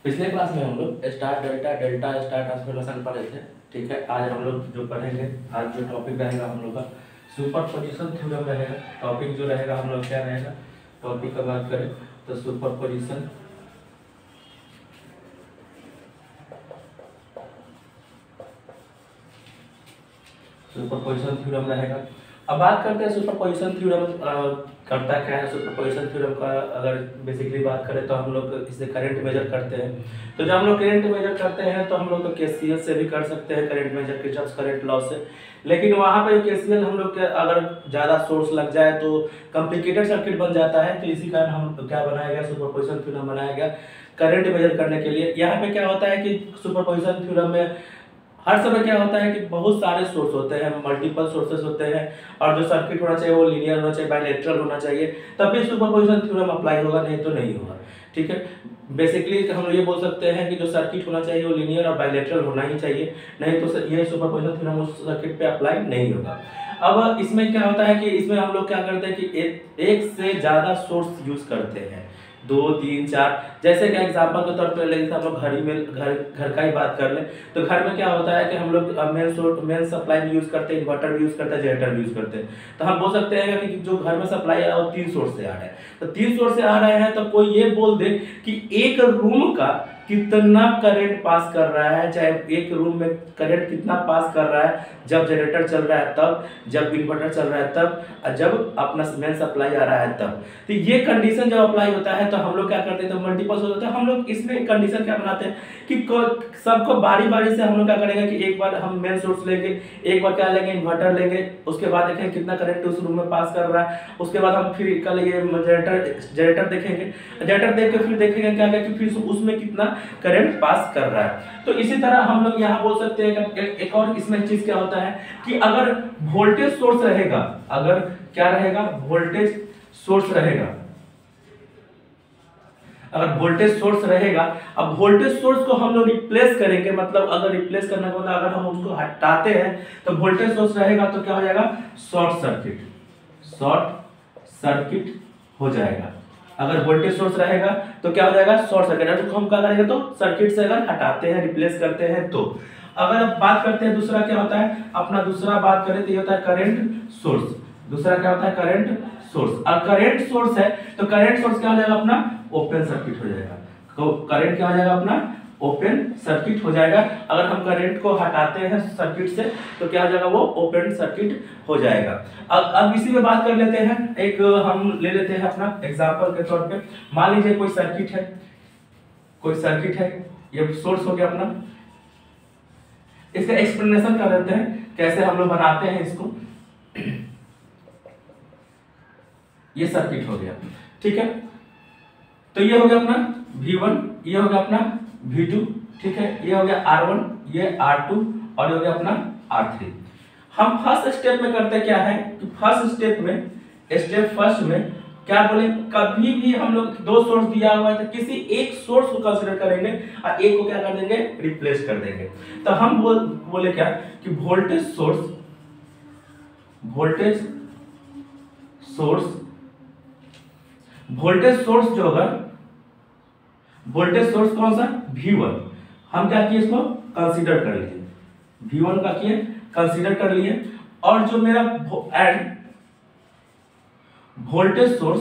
पिछले क्लास में हम लोग star delta delta star transformation पढ़े थे। ठीक है, आज हम लोग जो पढ़ेंगे, आज जो टॉपिक रहेगा हम लोग का सुपरपोजिशन थ्योरम रहेगा। टॉपिक जो रहेगा हम लोग क्या रहेगा, टॉपिक का बात करें तो सुपरपोजिशन थ्योरम रहेगा। अब बात करते हैं सुपरपोजिशन थ्योरम करता क्या है। सुपरपोजिशन थ्योरम का अगर बेसिकली बात करें तो हम लोग इससे करंट मेजर करते हैं। तो जब हम लोग करंट मेजर करते हैं तो हम लोग तो केसीएल से भी कर सकते हैं current measure, Kirchhoff current law से। लेकिन वहाँ पे केसीएल हम लोग के अगर ज़्यादा सोर्स लग जाए तो कॉम्प्लिकेटेड सर्किट बन जाता है। तो इसी कारण हम क्या बनाया गया, सुपरपोजिशन थ्योरम बनाया गया करंट मेजर करने के लिए। यहाँ पे क्या होता है कि सुपरपोजिशन थ्योरम में हर समय क्या होता है कि बहुत सारे सोर्स होते हैं, मल्टीपल सोर्सेस होते हैं, और जो सर्किट होना चाहिए वो लीनियर होना चाहिए, बाइलेटरल होना चाहिए, तब भी सुपरपोजिशन थ्योरम अप्लाई होगा, नहीं तो नहीं होगा। ठीक है, बेसिकली हम ये बोल सकते हैं कि जो सर्किट होना चाहिए वो लीनियर और बाइलेटरल होना ही चाहिए, नहीं तो ये सुपरपोजिशन थ्योरम उस सर्किट पे अप्लाई नहीं होगा। अब इसमें क्या होता है कि इसमें हम लोग क्या करते हैं कि एक से ज़्यादा सोर्स यूज करते हैं, 2 3 4। जैसे कि एग्जांपल के तौर पर लेते हम लोग घर का ही बात कर लें तो घर में क्या होता है कि हम लोग मेन सप्लाई भी यूज करते हैं, इन्वर्टर भी यूज करते हैं, जनरेटर भी यूज करते हैं। तो हम बोल सकते हैं कि जो घर में सप्लाई आ रहा है वो 3 सोर्स से आ रहा है। तो 3 सोर्स से आ रहे हैं तो कोई ये बोल दे कि एक रूम का कितना करंट पास कर रहा है, चाहे एक रूम में करंट कितना पास कर रहा है जब जनरेटर चल रहा है तब, जब इन्वर्टर चल रहा है तब, और जब अपना मेन सप्लाई आ रहा है तब। तो ये कंडीशन जब अप्लाई होता है तो हम लोग क्या करते हैं, तो मल्टीपल सोर्स होता है, हम लोग इसमें कंडीशन क्या बनाते हैं कि सबको बारी बारी से हम लोग क्या करेंगे कि एक बार हम मेन सोर्स लेंगे, एक बार क्या लेंगे इन्वर्टर लेंगे, उसके बाद देखेंगे कितना करंट उस रूम में पास कर रहा है, उसके बाद हम फिर कल ये जनरेटर देखेंगे, जनरेटर देख के फिर देखेंगे क्या कि फिर उसमें कितना करंट पास कर रहा है। तो इसी तरह हम लोग यहाँ बोल सकते हैं कि एक और इसमें चीज क्या होता है कि अगर वोल्टेज सोर्स रहेगा, अगर क्या रहेगा, वोल्टेज सोर्स रहेगा, अगर वोल्टेज सोर्स रहेगा, अब वोल्टेज सोर्स को हम लोग रिप्लेस करेंगे, मतलब अगर रिप्लेस करने का मतलब अगर हम उसको हटाते हैं तो वोल्टेज सोर्स रहेगा तो क्या हो जाएगा, शॉर्ट सर्किट हो जाएगा। अगर वोल्टेज सोर्स रहेगा तो क्या हो जाएगा, शॉर्ट सर्किट। अगर हम क्या करेंगे तो सर्किट से अगर हटाते हैं, रिप्लेस करते हैं तो। अगर बात करते हैं दूसरा क्या होता है, अपना दूसरा बात करें तो ये होता है करंट सोर्स। दूसरा क्या होता है, करंट सोर्स। और करंट सोर्स है तो करंट सोर्स क्या हो जाएगा, अपना ओपन सर्किट हो जाएगा। तो करंट क्या हो जाएगा, अपना ओपन सर्किट हो जाएगा। अगर हम करंट को हटाते हैं सर्किट से तो क्या हो जाएगा, वो ओपन सर्किट हो जाएगा। अब इसी में बात कर लेते हैं, एक हम ले लेते हैं अपना एग्जांपल के तौर पे। मान लीजिए कोई सर्किट है, ये सोर्स हो गया अपना। इसका एक्सप्लेनेशन कर देते हैं कैसे हम लोग बनाते हैं इसको। ये सर्किट हो गया, ठीक है। तो ये हो गया अपना V1, ये हो गया अपना V2, ठीक है। ये हो गया R1, ये R2, और ये हो गया अपना R3। हम फर्स्ट स्टेप में करते क्या है कि स्टेप फर्स्ट में क्या बोले, कभी भी हम लोग 2 सोर्स दिया हुआ है तो किसी एक सोर्स को कंसीडर करेंगे और एक को क्या कर देंगे, रिप्लेस कर देंगे। तो हम बोले क्या कि वोल्टेज सोर्स जो होगा, वोल्टेज सोर्स कौन सा, V1, हम क्या किए, इसको कंसीडर कर लिए, V1 का किए कंसीडर कर लिए। और जो मेरा वोल्टेज सोर्स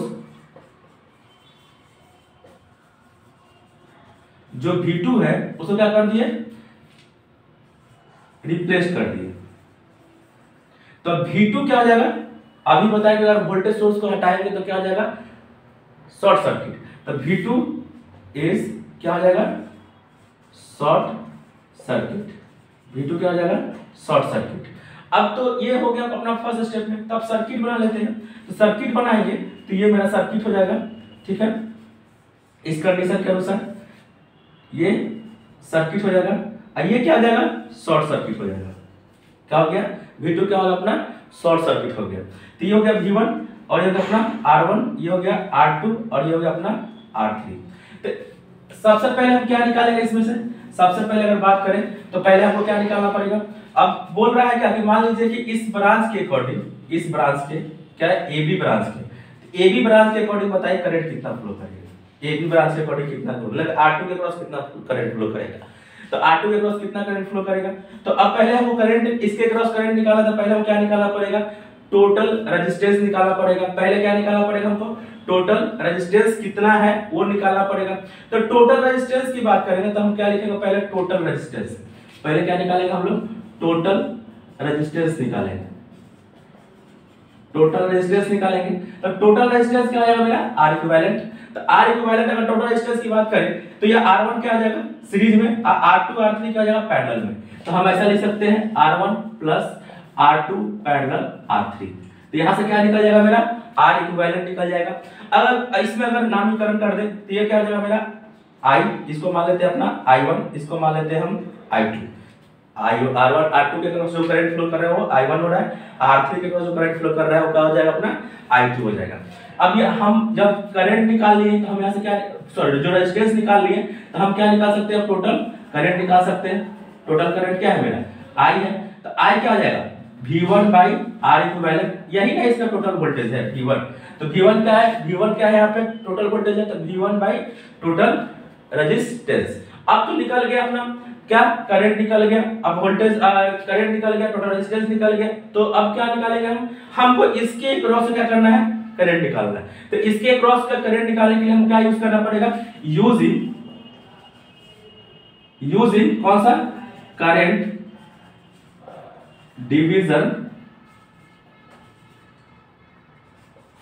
जो V2 है उसको क्या कर दिए, रिप्लेस कर दिए। तो V2 क्या हो जाएगा, अभी बताया कि अगर वोल्टेज सोर्स को हटाएंगे तो क्या हो जाएगा, शॉर्ट सर्किट। तो V2 इज क्या हो जाएगा, शॉर्ट सर्किट। V2 क्या हो जाएगा, शॉर्ट सर्किट। अब तो ये हो गया अपना फर्स्ट स्टेप में। तब सर्किट बना लेते हैं, तो सर्किट बनाएंगे तो ये मेरा सर्किट हो जाएगा, ठीक है। इस कंडीशन के अनुसार ये सर्किट हो जाएगा, और ये क्या हो जाएगा, शॉर्ट सर्किट हो जाएगा। क्या हो गया, V2 क्या होगा, अपना शॉर्ट सर्किट हो गया। तो ये हो गया V1, और ये हो गया अपना R1, ये हो गया R2, और ये हो गया अपना R3। तो सबसे पहले हम क्या निकालेंगे इसमें से, सबसे पहले अगर बात करें तो पहले हमको क्या निकालना पड़ेगा। अब बोल रहा है क्या कि मान लीजिए कि इस ब्रांच के अकॉर्डिंग, इस ब्रांच के क्या है, AB ब्रांच के, AB ब्रांच के अकॉर्डिंग बताइए करंट कितना फ्लो करेगा। एक ही ब्रांच के अकॉर्डिंग कितना मतलब R2 के क्रॉस कितना करंट फ्लो करेगा। तो R2 के क्रॉस कितना करंट फ्लो करेगा। तो अब पहले हमको करंट इसके क्रॉस करंट निकालना था, पहले हम क्या निकालना पड़ेगा, टोटल रेजिस्टेंस निकालना पड़ेगा। पहले क्या निकालना पड़ेगा हमको, टोटल रेजिस्टेंस कितना है वो निकालना पड़ेगा। तो टोटल रेजिस्टेंस की बात करेंगे तो हम क्या लिखेंगे, पहले टोटल रेजिस्टेंस, पहले क्या निकालेंगे हम लोग, टोटल रेजिस्टेंस निकालेंगे, टोटल रेजिस्टेंस निकालेंगे। तो टोटल रेजिस्टेंस क्या आ जाएगा मेरा, R इक्विवेलेंट। तो R इक्विवेलेंट अगर टोटल रेजिस्टेंस की बात करें तो ये R1 क्या आ जाएगा सीरीज में, R2 R3 क्या आ जाएगा पैरेलल में। तो हम ऐसा लिख सकते हैं R1 plus R2 parallel R3। तो यहां से क्या निकल जाएगा मेरा, R इक्विवेलेंट निकल जाएगा। अगर इसमें अगर नामकरण कर दे तो ये क्या आ जाएगा मेरा, I, इसको मान लेते हैं अपना I1, इसको मान लेते हैं हम I2। R1 R2 के क्रॉस जो करंट फ्लो कर रहा है वो I1 हो रहा है, R3 के क्रॉस जो करंट फ्लो कर रहा है वो क्या हो जाएगा अपना I2 हो जाएगा। अब ये हम जब करंट निकाल लिए तो हम यहां से क्या, सॉरी जो रेजिस्टेंस निकाल लिए तो हम क्या निकाल सकते हैं, टोटल करंट निकाल सकते हैं। टोटल करंट क्या है मेरा, I है। तो I क्या हो जाएगा, V1 बाई R इक्विवेलेंट, यही ना इसका टोटल वोल्टेज है V1। तो V1 क्या है, V1 क्या है यहाँ पे टोटल वोल्टेज है, तो V1 बाई टोटल रेजिस्टेंस। अब तो निकल गया अपना क्या, करंट निकल गया, अब वोल्टेज करंट निकल गया, टोटल रेजिस्टेंस निकल गया। तो अब क्या निकालेंगे हम, हमको इसके क्रॉस से क्या करना है, करंट निकालना है। तो इसके क्रॉस का करंट निकालने के लिए हम क्या यूज करना पड़ेगा, यूजिंग कौन सा, current division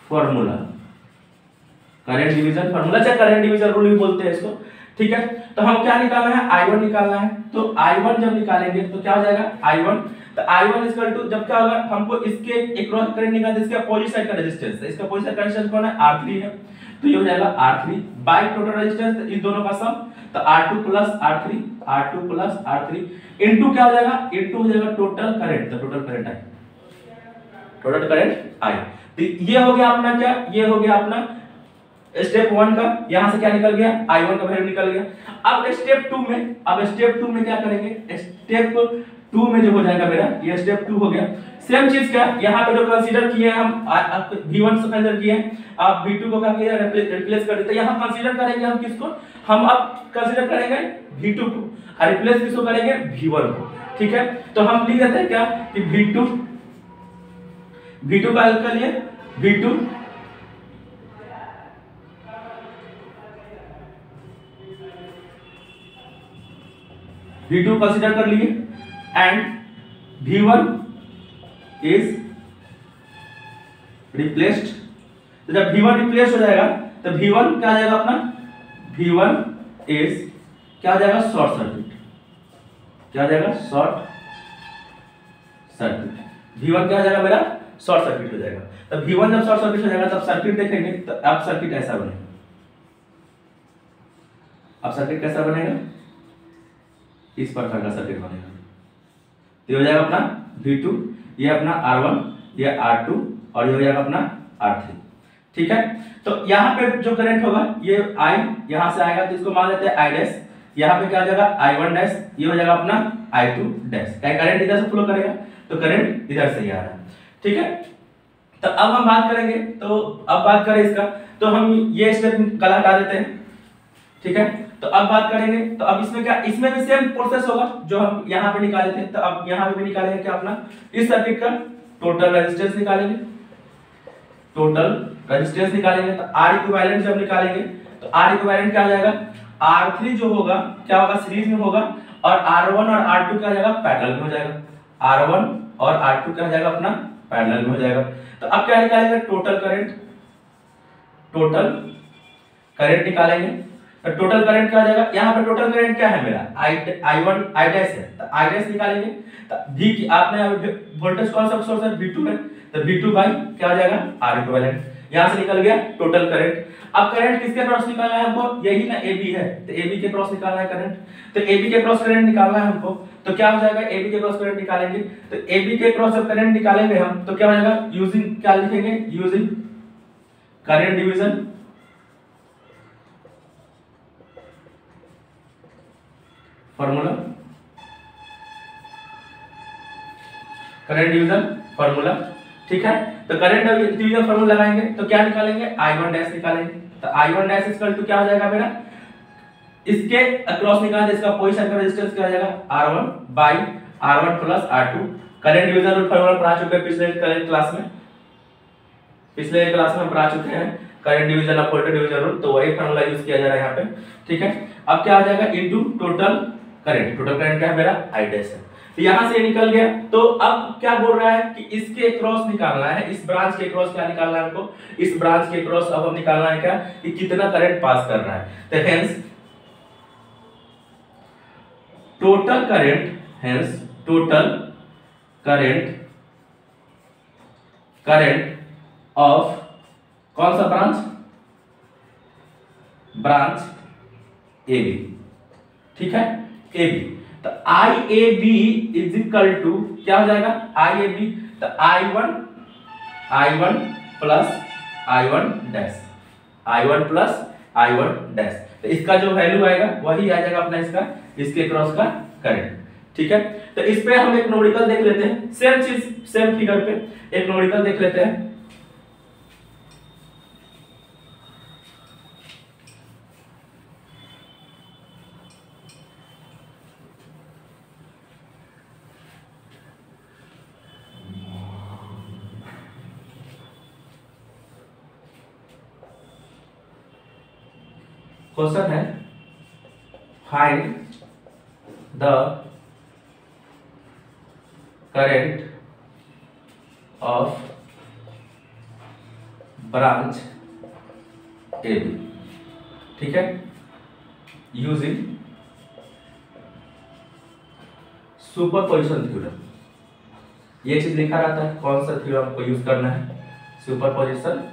formula, current division formula चाहे करंट डिवीजन रूल भी बोलते हैं इसको, ठीक है। तो हम क्या निकालना है, I1 निकालना है। तो I1 जब निकालेंगे तो क्या हो जाएगा I1, तो I1 इक्वल टू जब क्या होगा, हमको इसके अक्रॉस करंट निकालना, इसके अपोजिट साइड का रेजिस्टेंस है, इसका अपोजिट साइड का रेजिस्टेंस कौन है, R3 है। तो ये हो जाएगा R3 बाय टोटल रेजिस्टेंस, इस दोनों का सम, तो R2 plus R3, R2 plus R3 into क्या हो जाएगा, इनटू हो जाएगा टोटल करंट, तो total current I, total current I. तो ये हो गया अपना क्या, ये हो गया अपना स्टेप 1 का, यहां से क्या निकल गया, I1 का वैल्यू निकल गया। अब स्टेप 2 में, अब स्टेप 2 में क्या करेंगे, स्टेप 2 में जो हो जाएगा मेरा, ये स्टेप 2 हो गया। सेम चीज क्या, यहां पे जो कंसीडर किए हम V1 से कंसीडर किए, आप V2 को क्या किया, रिप्लेस कर देते। यहां कंसीडर करेंगे हम किसको, हम अब कंसीडर करेंगे V2 को, और रिप्लेस किसको करेंगे, V1 को, ठीक है। तो हम लिख देते हैं क्या कि V2 का हल कर लिए, V2 कंसीडर कर लिए एंड V1 इज रिप्लेस्ड। तो जब V1 रिप्लेस हो जाएगा तो V1 क्या आ जाएगा अपना, V1 इज क्या आ जाएगा, शॉर्ट सर्किट, क्या आ जाएगा, शॉर्ट सर्किट। V1 क्या आ जाएगा मेरा, शॉर्ट सर्किट हो जाएगा। तब V1 जब शॉर्ट सर्किट हो जाएगा तब सर्किट देखेंगे, तो अब सर्किट ऐसा बनेगा, अब सर्किट कैसा बनेगा, इस प्रकार का सर्किट बनेगा। तो ये हो जाएगा अपना V2, ये अपना R1, ये R2 और ये हो जाएगा अपना R3, ठीक है। तो यहाँ पे जो करंट होगा ये I यहाँ से आएगा तो इसको मान लेते हैं I डैश, यहाँ पे क्या हो जाएगा I1 डैश, ये हो जाएगा अपना I2 डैश। क्या करंट इधर से फ्लो करेगा, तो करंट इधर से ही आ रहा है, ठीक है। तो अब हम बात करेंगे, तो अब बात करें इसका, तो हम ये स्टेप कल हटा देते हैं, ठीक है। तो अब बात करेंगे, तो अब इसमें क्या, इसमें भी सेम प्रोसेस होगा जो हम यहाँ पे निकाले थे। तो अब यहाँ पे भी निकालेंगे क्या अपना, इस सर्किट का टोटल रेजिस्टेंस निकालेंगे, टोटल रेजिस्टेंस निकालेंगे। तो R इक्विवेलेंट जब निकालेंगे तो R इक्विवेलेंट क्या आ जाएगा, R3 जो होगा क्या होगा, सीरीज में होगा, और R1 और R2 क्या आ जाएगा, पैरेलल में हो जाएगा। R1 और R2 क्या हो जाएगा अपना, पैरेलल में हो जाएगा। तो अब क्या निकालेंगे, टोटल करंट निकालेंगे। तो टोटल करंट क्या हो जाएगा, यहाँ पे टोटल करंट क्या है मेरा, I1 I डैश है, तो I डैश निकालेंगे। तो V की आपने वोल्टेज कौन सा सोर्स है, V2 है, तो V2 बाई क्या हो जाएगा, R इक्विवेलेंट। यहाँ से निकल गया टोटल करंट। अब करंट किसके क्रॉस निकालना है हमको, यही ना AB है, तो AB के क्रॉस निकालना है करंट। तो AB के क्रॉस करंट निकालना है हमको, तो क्या हो जाएगा, AB के क्रॉस करंट निकालेंगे। तो AB के क्रॉस जब करंट निकालेंगे हम, तो क्या हो जाएगा, यूजिंग क्या लिखेंगे, using current division formula, current division formula, ठीक है। तो करंट डिवीजन फॉर्मूला लगाएंगे तो क्या निकालेंगे, I1 डैश निकालेंगे, तो I1 डैश इक्वल टू क्या हो जाएगा मेरा, इसके अक्रॉस निकालना है, इसका पोजीशन का रेजिस्टेंस क्या हो जाएगा R1 by R1 plus R2। Current division rule formula पढ़ा चुके हैं पिछले क्लास में, पिछले क्लास में हम पढ़ा चुके हैं current division of voltage division rule, तो वही फार्मूला यूज किया जा रहा है यहाँ पे, ठीक है। अब क्या आ जाएगा into total current, total current क्या है मेरा I डैश है, तो यहां से निकल गया। तो अब क्या बोल रहा है कि इसके क्रॉस निकालना है, इस ब्रांच के क्रॉस क्या निकालना है हमको, इस ब्रांच के क्रॉस अब हम निकालना है क्या कि कितना करंट पास कर रहा है। तो hence total current, hence total current of कौन सा ब्रांच, ब्रांच ए बी, ठीक है ए बी। तो IAB इज इक्वल टू क्या हो जाएगा IAB, तो I1 plus I1 dash, I1 plus I1 dash, तो इसका जो वैल्यू आएगा वही आ जाएगा अपना इसका, इसके क्रॉस का करंट, ठीक है। तो इस पे हम एक न्यूमेरिकल देख लेते हैं, सेम चीज सेम फिगर पे एक न्यूमेरिकल देख लेते हैं। क्वेश्चन है find the current of branch A B, ठीक है, यूजिंग सुपरपोजिशन थ्योरम। ये चीज लिखा रहता है कौन सा थ्योरम को यूज करना है, superposition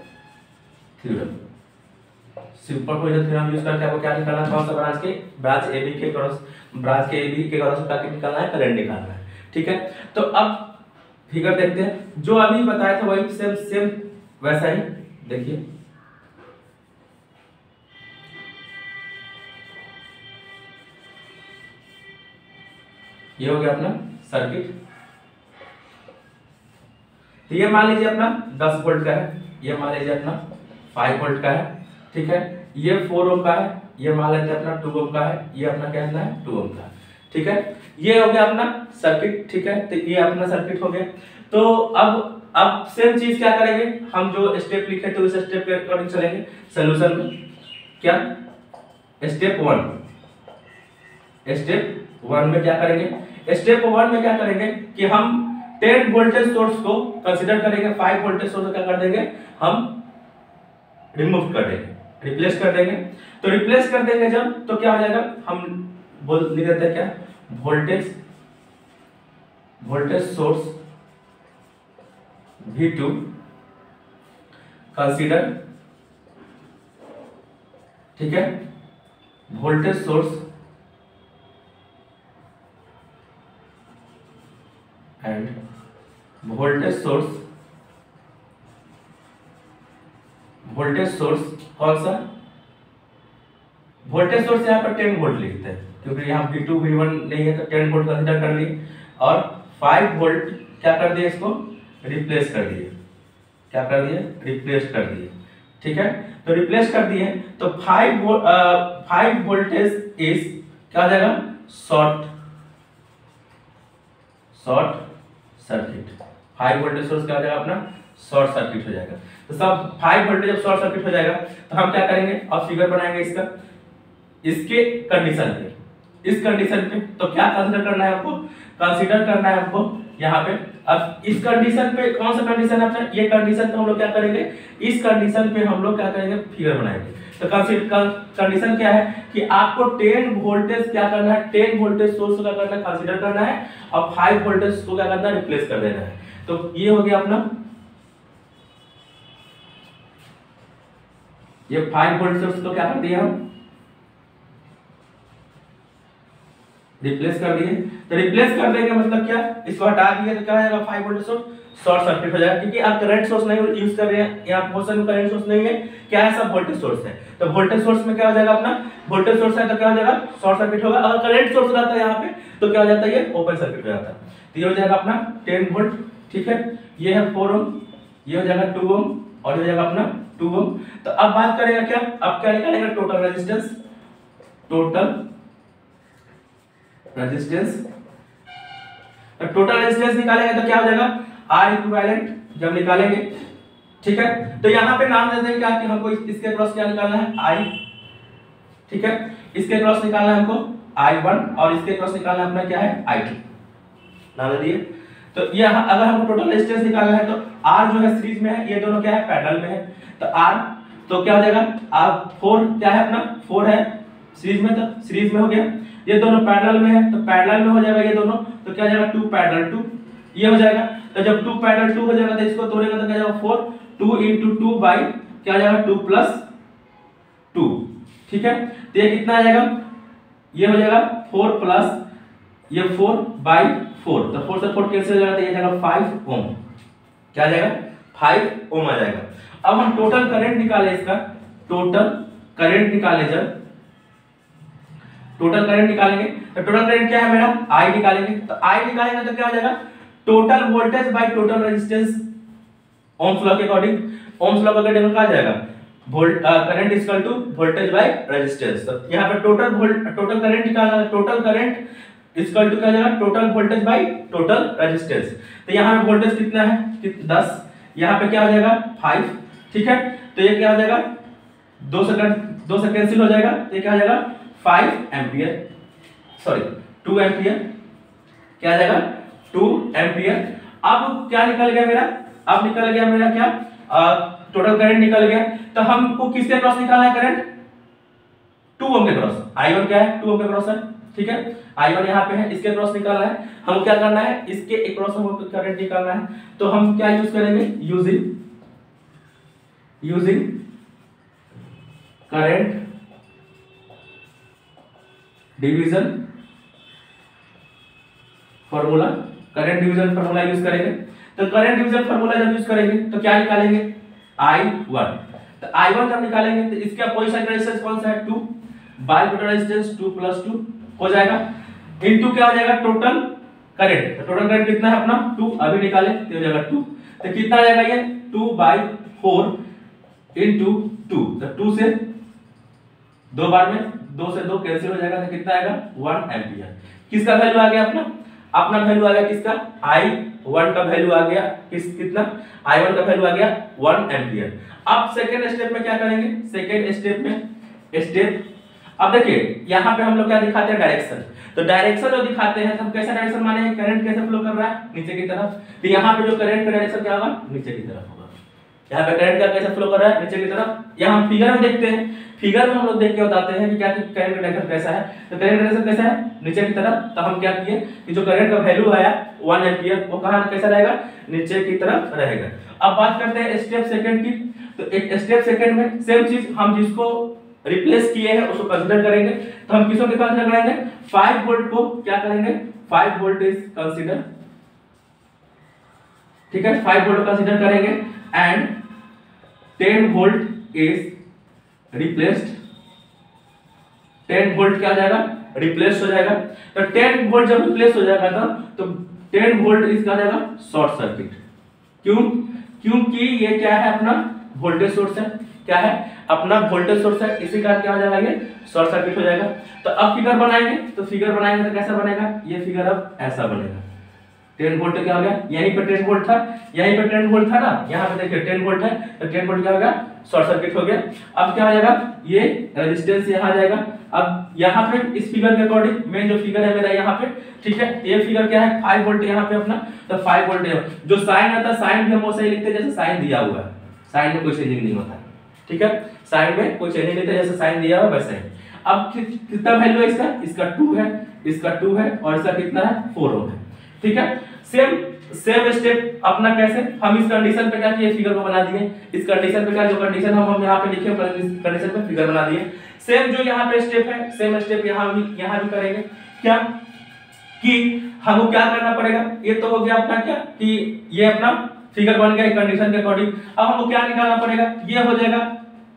theorem. Superposition theorem use करके आपको क्या निकालना है, कौन सा ब्रांच ए बी के क्रॉस, ब्रांच के ए बी के क्रॉस क्या निकालना है, करंट निकालना है, ठीक है। तो अब फिगर देखते हैं, जो अभी बताया था वही सेम सेम वैसा ही देखिए, ये हो गया अपना सर्किट। तो ये मान लीजिए अपना 10 वोल्ट का है, ये मान लीजिए अपना 5 वोल्ट का है, ठीक है। ये 4 ओम का है, ये मान लेते हैं अपना 2 ओम का है, ये अपना क्या है 2 ओम का, ठीक है। ये हो गया अपना सर्किट, ठीक है। तो ये अपना सर्किट हो गया। तो अब सेम चीज क्या करेंगे हम, जो स्टेप लिखे थे उस स्टेप के अकॉर्डिंग चलेंगे सॉल्यूशन में। क्या स्टेप 1 में क्या करेंगे, स्टेप 1 में क्या करेंगे कि हम 10 वोल्टेज सोर्स को कंसीडर करेंगे, 5 वोल्टेज सोर्स को क्या कर देंगे हम रिमूव कर देंगे, रिप्लेस कर देंगे। तो रिप्लेस कर देंगे जब, तो क्या हो जाएगा, हम लिख देते हैं क्या, वोल्टेज सोर्स V2 कंसीडर, ठीक है, voltage source end voltage source कौन सा, वोल्टेज सोर्स यहाँ पर 10 वोल्ट लिखते हैं क्योंकि यहाँ V2 V1 नहीं है, तो 10 वोल्ट कंसीडर कर लिए, और 5 वोल्ट क्या कर दिए, इसको रिप्लेस कर दिए, क्या कर दिए, रिप्लेस कर दिए, ठीक है। तो रिप्लेस कर दिए तो 5 वोल्टेज इज क्या हो जाएगा, शॉर्ट सर्किट, 5 वोल्टेज सोर्स क्या हो जाएगा अपना, शॉर्ट सर्किट हो जाएगा। तो सब 5 वोल्टेज जब शॉर्ट सर्किट हो जाएगा तो हम क्या करेंगे, अब फिगर बनाएंगे इसका, इसके कंडीशन पे, इस कंडीशन पे। तो क्या कंसीडर करना है आपको, कंसीडर करना है आपको यहाँ पे। अब इस कंडीशन पे कौन सा कंडीशन है अपना, ये कंडीशन पे हम लोग क्या करेंगे, इस कंडीशन पे हम लोग क्या करेंगे, फिगर बनाएंगे। तो कंडीशन क्या है कि आपको 10 वोल्टेज क्या करना है, 10 वोल्टेज सोर्स को क्या करना है, कंसीडर करना है, और 5 वोल्टेज को क्या करना है, रिप्लेस कर देना है। तो ये हो गया अपना, ये 5 वोल्ट सोर्स को क्या कर दिया हम, रिप्लेस कर दिए। तो रिप्लेस कर देंगे मतलब क्या, इसको हटा दिए तो क्या हो जाएगा, 5 वोल्ट सोर्स शॉर्ट सर्किट हो जाएगा, क्योंकि आप करंट सोर्स नहीं यूज कर रहे हैं, यहाँ मोशन में करंट सोर्स नहीं है, क्या है, सब वोल्टेज सोर्स है। तो वोल्टेज सोर्स में क्या हो जाएगा अपना, वोल्टेज सोर्स है तो क्या हो जाएगा, शॉर्ट सर्किट होगा। अगर करंट सोर्स रहता है यहाँ पे तो क्या हो जाता है, ये ओपन सर्किट हो जाता है। तो ये हो जाएगा अपना 10 वोल्ट, ठीक है। ये है 4 ओम, ये हो जाएगा 2 ओम, और ये हो जाएगा अपना 2 ओम। तो अब बात करेंगे क्या, अब क्या निकालेंगे, टोटल रेजिस्टेंस, टोटल रेजिस्टेंस। तो टोटल रेजिस्टेंस निकालेंगे तो क्या हो जाएगा, R इक्विवेलेंट जब निकालेंगे, ठीक है। तो यहाँ पे नाम दे देंगे क्या कि हमको इसके क्रॉस क्या निकालना है, I, ठीक है। इसके क्रॉस निकालना है हमको I1 और इसके क्रॉस निकालना अपना क्या है, I2, नाम दे दिए। तो ये अगर हमको टोटल रेजिस्टेंस निकालना है तो R जो है सीरीज में है, ये दोनों क्या है, पैरेलल में है। तो R तो क्या हो जाएगा, R4 क्या है अपना, 4 है सीरीज में, तो सीरीज में हो गया। ये दोनों पैरेलल में है तो पैरेलल में हो जाएगा ये दोनों, तो क्या हो जाएगा 2 पैरेलल 2, ये हो जाएगा। तो जब 2 पैरेलल 2 हो जाएगा तो इसको तोड़ेगा तो क्या जाएगा 4, 2 into 2 बाई क्या हो जाएगा 2 plus 2, ठीक है। तो ये कितना आ जाएगा, ये हो जाएगा 4 प्लस ये 4 बाई 4, तो 4 से 4 कैंसिल हो जाएगा तो ये जाएगा 5 ओम, क्या आ जाएगा 5 ओम आ जाएगा। अब हम टोटल करंट निकाले, इसका टोटल करंट निकाले, जब टोटल करंट निकालेंगे तो टोटल करंट क्या है मेरा, I निकालेंगे। तो I निकालेंगे तो क्या हो जाएगा, total voltage by total resistance, Ohm's law के अकॉर्डिंग, ओम्स लॉ का अकॉर्डिंग क्या आ जाएगा, current equal to voltage by resistance. तो यहाँ पे टोटल करंट निकालना है, टोटल करंट इक्वल टू क्या जाएगा, total voltage by total resistance. तो यहाँ पे वोल्टेज कितना है, 10, यहाँ पे क्या हो जाएगा 5, ठीक है। तो ये क्या हो जाएगा, 2 से कैंसिल हो जाएगा, तो ये क्या हो जाएगा 5 एम्पियर, सॉरी 2 एम्पियर, क्या आ जाएगा 2 एम्पियर। अब क्या निकल गया मेरा, अब निकल गया मेरा क्या, टोटल करंट निकल गया। तो हमको किसके क्रॉस निकालना है करंट, 2 ओम के क्रॉस, I1 क्या है 2 ओम के क्रॉस है, ठीक है। I1 यहाँ पे है, इसके क्रॉस निकालना है, हमको क्या करना है, इसके क्रॉस हमको करंट निकालना है। तो हम क्या यूज करेंगे, using current division formula, current division formula use करेंगे। तो करंट डिवीजन फार्मूला जब यूज करेंगे तो क्या निकालेंगे, I1। तो I1 जब निकालेंगे तो इसका अपोजिशन रेजिस्टेंस कौन सा है, 2 बाय टोटल रेजिस्टेंस 2 + 2 हो जाएगा, इनटू क्या हो जाएगा टोटल करंट। तो टोटल करंट कितना है अपना 2, अभी निकाले तो हो जाएगा 2, तो कितना आ जाएगा ये 2/4 इनटू 2, तो 2 से 2 बार में 2 से 2 कैंसिल हो जाएगा, तो कितना आएगा 1 एम्पियर। किसका वैल्यू आ गया अपना वैल्यू आ गया, किसका I1 का वैल्यू आ गया, कितना I1 का वैल्यू आ गया 1 एम्पियर। अब सेकंड स्टेप में क्या करेंगे, सेकंड स्टेप में अब देखिए यहाँ पे हम लोग क्या दिखाते हैं, डायरेक्शन। तो डायरेक्शन जो दिखाते हैं तो हम कैसा डायरेक्शन मानेंगे, करंट कैसे फ्लो कर रहा है, नीचे की तरफ। तो यहाँ पे जो करंट का डायरेक्शन क्या होगा, नीचे की तरफ होगा। यहाँ पे करंट का कैसे फ्लो कर रहा है, नीचे की तरफ। यहाँ हम फिगर में देखते हैं, फिगर में हम लोग देख के बताते हैं कि क्या करंट का डायरेक्शन कैसा है। तो करंट का डायरेक्शन कैसा है, नीचे की तरफ। तो हम क्या किए कि जो करंट का वैल्यू आया 1 एम्पियर वो कहाँ कैसा रहेगा, नीचे की तरफ रहेगा। अब बात करते हैं स्टेप सेकंड की। तो एक स्टेप सेकंड में सेम चीज हम जिसको रिप्लेस किए हैं उसको कंसीडर करेंगे। तो हम किसको कंसीडर करेंगे, 5 वोल्ट को क्या करेंगे, 5 वोल्ट इज कंसीडर, ठीक है, 5 वोल्ट कंसीडर करेंगे and 10 volt is replaced. 10 volt क्या हो जाएगा, रिप्लेस हो जाएगा। तो 10 वोल्ट जब रिप्लेस हो जाएगा तो 10 वोल्ट इसका आ जाएगा शॉर्ट सर्किट। क्योंकि ये क्या है, अपना वोल्टेज सोर्स है, क्या है अपना वोल्टेज सोर्स है, इसी कारण क्या हो जाएगा, ये शॉर्ट सर्किट हो जाएगा। तो अब फिगर बनाएंगे, तो फिगर बनाएंगे तो कैसा बनेगा, ये फिगर अब ऐसा बनेगा। 10 वोल्ट क्या हो गया, यहीं पे 10 वोल्ट था, यहीं पे 10 वोल्ट था ना, यहाँ पे देखिए 10 वोल्ट है, तो 10 वोल्ट क्या हो गया, शॉर्ट सर्किट हो गया। अब क्या हो जाएगा, ये रेजिस्टेंस यहाँ आ जाएगा। अब यहाँ पे इस फिगर के अकॉर्डिंग, मेन जो फिगर है मेरा यहाँ पे, ठीक है, ये फिगर क्या है 5 वोल्ट यहाँ पे अपना, तो 5 वोल्ट है। जो साइन आता है, साइन भी हम वैसे ही लिखते हैं जैसे साइन दिया हुआ है, साइन में कोई चेंजिंग नहीं होता, ठीक है, साइन में कोई चेंजिंग नहीं होता, जैसे साइन दिया हुआ वैसे ही। अब कितना वैल्यू है इसका 2 है, इसका 2 है और इसका कितना है 4 ओम है, ठीक है। सेम स्टेप अपना कैसे, हम इस कंडीशन पे क्या किए, फिगर को बना दिए। इस कंडीशन पे क्या, जो कंडीशन हम यहाँ पे लिखे कंडीशन पे फिगर बना दिए। सेम जो यहाँ पे स्टेप है, सेम स्टेप यहाँ भी करेंगे। क्या कि हमको क्या करना पड़ेगा, ये तो हो गया अपना क्या कि ये अपना फिगर बन गया कंडीशन के अकॉर्डिंग। अब हमको क्या निकालना पड़ेगा, ये हो जाएगा,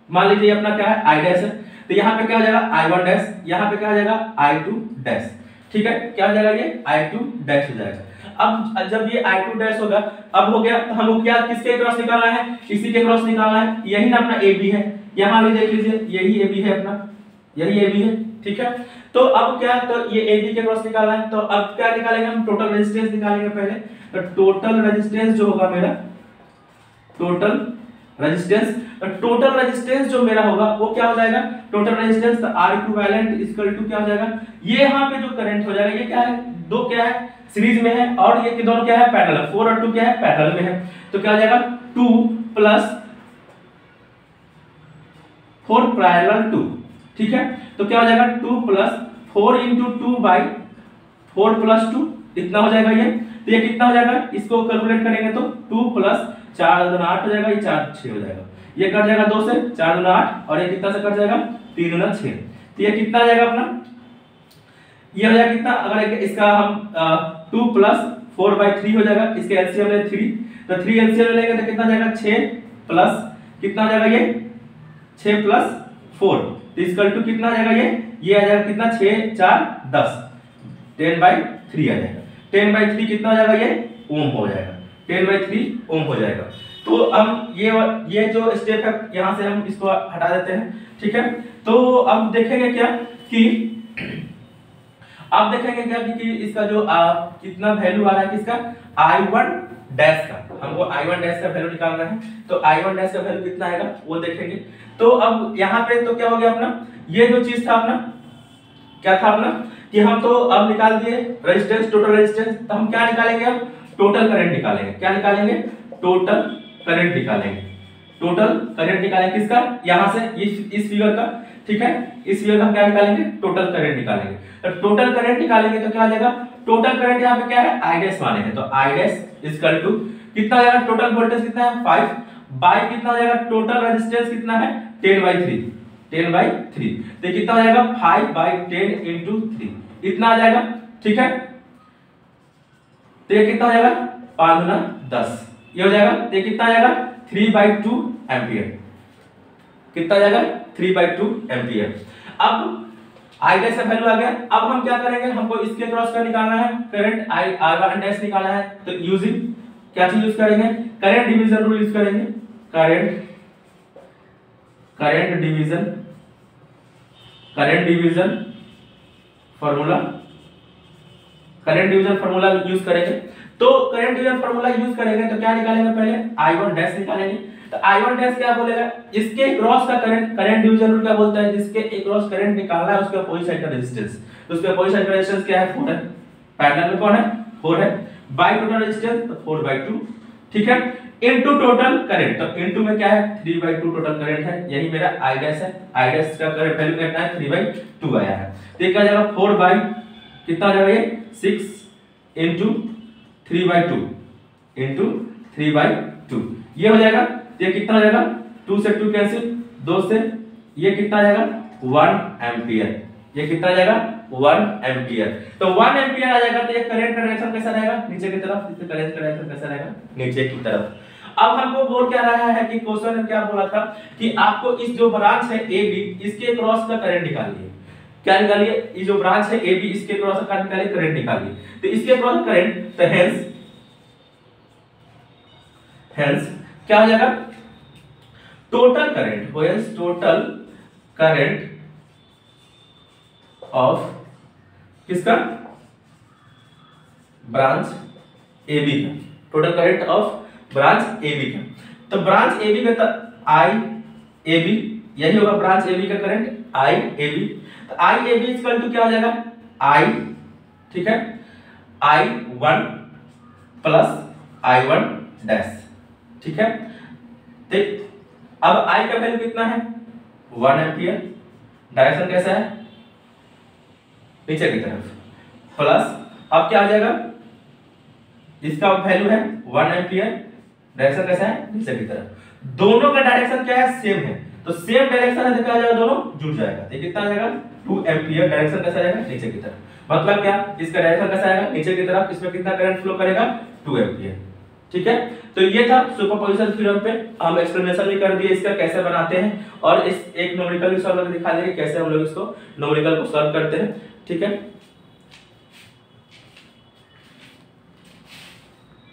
मान लीजिए अपना क्या है I डैश है, तो यहाँ पे क्या हो जाएगा I1 डैश, यहाँ पे क्या हो जाएगा I2 डैश, ठीक है, क्या हो जाएगा ये I2 डैश हो जाएगा। अब जब ये I2 डैश होगा, अब हो गया, तो हमको क्या किसके क्रॉस निकालना है, इसी के क्रॉस निकालना है, यही ना अपना AB है, यहां भी देख लीजिए यही AB है अपना, यही AB है, ठीक है। तो अब क्या, तो ये AB के क्रॉस निकालना है, तो अब क्या निकालेंगे हम, टोटल रेजिस्टेंस निकालेंगे पहले। तो टोटल रेजिस्टेंस जो होगा मेरा, टोटल रेजिस्टेंस जो मेरा होगा वो क्या हो जाएगा, total resistance R equivalent equal to क्या हो जाएगा, ये यहाँ पे जो करंट हो जाएगा, ये क्या है, दो क्या है सीरीज में है, और ये दोनों क्या है पैरेलल, 4 और 2 क्या है पैरेलल में है, तो क्या हो जाएगा 2 प्लस 4 पैरेलल 2, ठीक है। तो क्या हो जाएगा 2 प्लस 4 इंटू 2 बाई 4 प्लस 2, इतना हो जाएगा ये। तो ये कितना हो जाएगा, इसको कैलकुलेट करेंगे तो 2 प्लस 4 दूना 8 हो जाएगा, ये 4 6 हो जाएगा, ये कट जाएगा 2 से, 4 दूना 8, और ये कितना से कट जाएगा 3 दूना 6, तो ये कितना आ जाएगा अपना, ये हो जाएगा कितना, अगर इसका हम 2 प्लस 4 बाई 3 हो जाएगा, इसके एलसीएम ले 3, तो 3 एलसीएम लेंगे तो कितना जाएगा 6 प्लस कितना हो जाएगा ये 6 प्लस 4, तो इक्वल टू कितना आ जाएगा ये आ जाएगा कितना 6 4 10, 10/3 आ जाएगा, 10/3 कितना हो जाएगा ये ओम हो जाएगा, 10/3 ओम हो जाएगा। तो हम ये जो स्टेप है यहां से हम इसको हटा देते हैं, ठीक है। तो अब देखेंगे क्या कि आप देखेंगे क्या कि इसका जो कितना वैल्यू आ रहा है किसका, I1 डैश का, हमको I1 डैश का वैल्यू निकालना है, तो I1 डैश का वैल्यू कितना आएगा वो देखेंगे। तो अब यहाँ पे तो क्या हो गया अपना, ये जो चीज था अपना क्या था अपना कि हम तो अब निकाल दिए रेजिस्टेंस, टोटल रेजिस्टेंस, तो हम क्या निकालेंगे, अब टोटल करंट निकालेंगे, क्या निकालेंगे, टोटल करंट निकालेंगे, टोटल करंट निकालेंगे किसका, यहां से इस फिगर का, ठीक है, इस फिगर का हम क्या निकालेंगे, टोटल करंट निकालेंगे। तो टोटल करंट निकालेंगे तो क्या आ जाएगा, टोटल करंट यहाँ पे क्या है I डैश माने हैं, तो I डैश इक्वल टू कितना आ जाएगा, टोटल वोल्टेज कितना है 5 बाय कितना हो जाएगा, टोटल रेजिस्टेंस कितना है 10/3, 10/3, तो कितना हो जाएगा 5/10 into 3, इतना आ जाएगा, ठीक है। तो ये कितना हो जाएगा 5 गुना 10, ये हो जाएगा, तो ये कितना आ जाएगा 3/2 एम्पियर, कितना आ जाएगा 3/2 एम्पियर। अब I डैश का वैल्यू आ गया, अब हम क्या करेंगे, हमको इसके क्रॉस का निकालना है करंट, I1 डैश निकालना है, तो यूजिंग क्या चीज यूज करेंगे, करंट डिवीजन रूल यूज करेंगे, करंट डिवीजन फार्मूला यूज करेंगे। तो करंट डिवीजन फार्मूला यूज करेंगे तो क्या निकालेंगे, पहले I1 डैश निकालेंगे, तो I1 डैश क्या बोलेगा, इसके क्रॉस का करंट डिवीजन रूल क्या बोलता है, जिसके क्रॉस करंट निकालना है उसके अपोजिट साइड का रेजिस्टेंस, तो उसके अपोजिट साइड का रेजिस्टेंस क्या है 4 है, पैरेलल में कौन है 4 है, बाय टोटल रेजिस्टेंस तो 4/2, ठीक है, इनटू टोटल करंट, तो इनटू में क्या है 3/2 टोटल करंट है, यही मेरा I डैश है, I डैश का करंट वैल्यू कितना है 3/2 आया है, तो ये क्या जाएगा 4 बाय कितना आ जाएगा ये 6 into 3/2 into 3/2, ये हो जाएगा, ये कितना हो जाएगा 2 से 2 कैंसिल, 2 से ये कितना आ जाएगा 1 एम्पियर, ये कितना आ जाएगा 1 एम्पियर, तो 1 एम्पियर आ जाएगा। तो ये करंट का डायरेक्शन कैसा रहेगा, नीचे की तरफ, इससे करंट का डायरेक्शन कैसा रहेगा नीचे की तरफ। अब हमको बोल क्या रहा है कि क्वेश्चन में क्या बोला था कि आपको इस जो ब्रांच है AB इसके क्रॉस का करंट निकालिए, क्या निकालिए, ये जो ब्रांच है AB इसके क्रॉस का निकालिए, करंट निकालिए, तो इसके क्रॉस करंट, तो हेंस क्या हो जाएगा, टोटल करंट होयस टोटल करंट ऑफ किसका, ब्रांच AB का, total current of branch AB का, तो ब्रांच AB का IAB, यही होगा ब्रांच AB का करंट IAB, तो IAB इक्वल टू क्या हो जाएगा I, ठीक है, I1 प्लस I1 डैश, ठीक है। तो अब I का वैल्यू कितना है 1 एम्पियर, डायरेक्शन कैसा है नीचे की तरफ, प्लस अब क्या आ जाएगा, इसका वैल्यू है 1 एम्पियर, डायरेक्शन कैसा है नीचे की तरफ, दोनों का डायरेक्शन क्या है सेम है, तो सेम डायरेक्शन है तो क्या आ जाएगा दोनों जुड़ जाएगा, तो कितना आ जाएगा 2 एम्पियर, डायरेक्शन कैसा रहेगा नीचे की तरफ, मतलब क्या इसका डायरेक्शन कैसा आएगा नीचे की तरफ, इसमें कितना करंट फ्लो करेगा 2 एम्पियर, ठीक है। तो ये था सुपरपोजिशन थ्योरम पे, हम एक्सप्लेनेशन भी कर दिए इसका कैसे बनाते हैं, और इस एक न्यूमेरिकल भी सॉल्व करके दिखा देंगे कैसे हम लोग इसको न्यूमेरिकल को सॉल्व करते हैं, ठीक है।